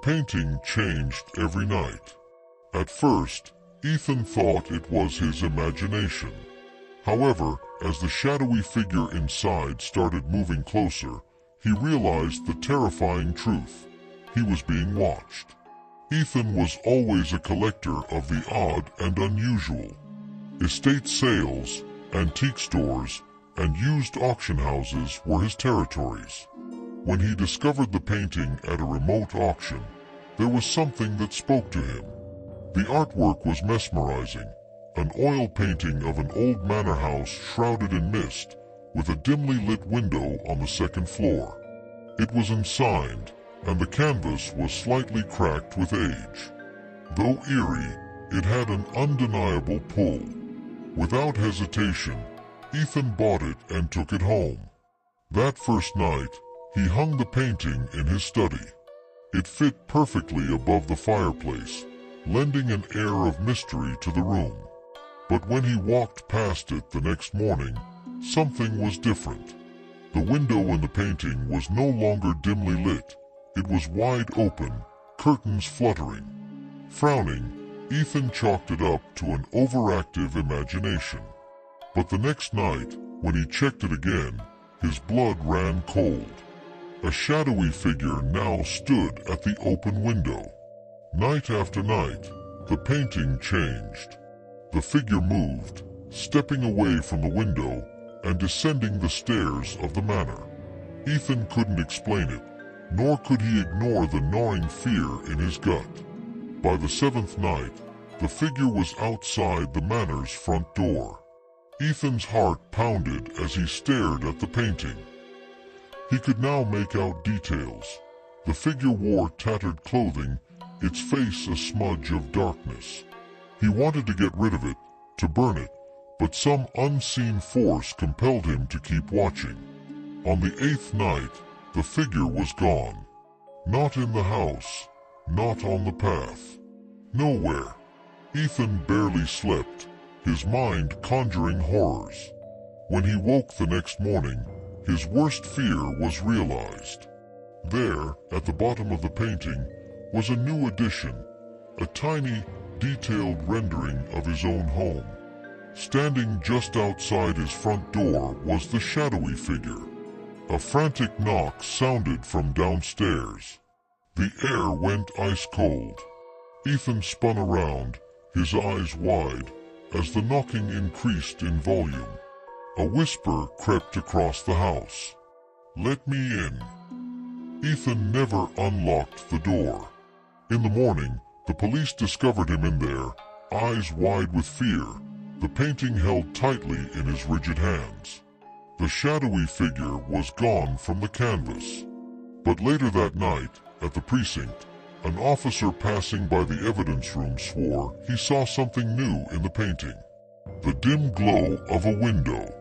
painting changed every night. At first, Ethan thought it was his imagination. However, as the shadowy figure inside started moving closer, he realized the terrifying truth. He was being watched. Ethan was always a collector of the odd and unusual. Estate sales, antique stores, and used auction houses were his territories. When he discovered the painting at a remote auction, there was something that spoke to him. The artwork was mesmerizing, an oil painting of an old manor house shrouded in mist, with a dimly lit window on the second floor. It was unsigned, and the canvas was slightly cracked with age. Though eerie, it had an undeniable pull. Without hesitation, Ethan bought it and took it home. That first night, he hung the painting in his study. It fit perfectly above the fireplace, lending an air of mystery to the room. But when he walked past it the next morning, something was different. The window in the painting was no longer dimly lit. It was wide open, curtains fluttering. Frowning, Ethan chalked it up to an overactive imagination. But the next night, when he checked it again, his blood ran cold. A shadowy figure now stood at the open window. Night after night, the painting changed. The figure moved, stepping away from the window and descending the stairs of the manor. Ethan couldn't explain it, nor could he ignore the gnawing fear in his gut. By the seventh night, the figure was outside the manor's front door. Ethan's heart pounded as he stared at the painting. He could now make out details. The figure wore tattered clothing, its face a smudge of darkness. He wanted to get rid of it, to burn it, but some unseen force compelled him to keep watching. On the eighth night, the figure was gone. Not in the house, not on the path. Nowhere. Ethan barely slept, his mind conjuring horrors. When he woke the next morning, his worst fear was realized. There, at the bottom of the painting, was a new addition, a tiny, detailed rendering of his own home. Standing just outside his front door was the shadowy figure. A frantic knock sounded from downstairs. The air went ice cold. Ethan spun around, his eyes wide, as the knocking increased in volume. A whisper crept across the house. "Let me in." Ethan never unlocked the door. In the morning, the police discovered him in there, eyes wide with fear, the painting held tightly in his rigid hands. The shadowy figure was gone from the canvas. But later that night, at the precinct, an officer passing by the evidence room swore he saw something new in the painting. The dim glow of a window.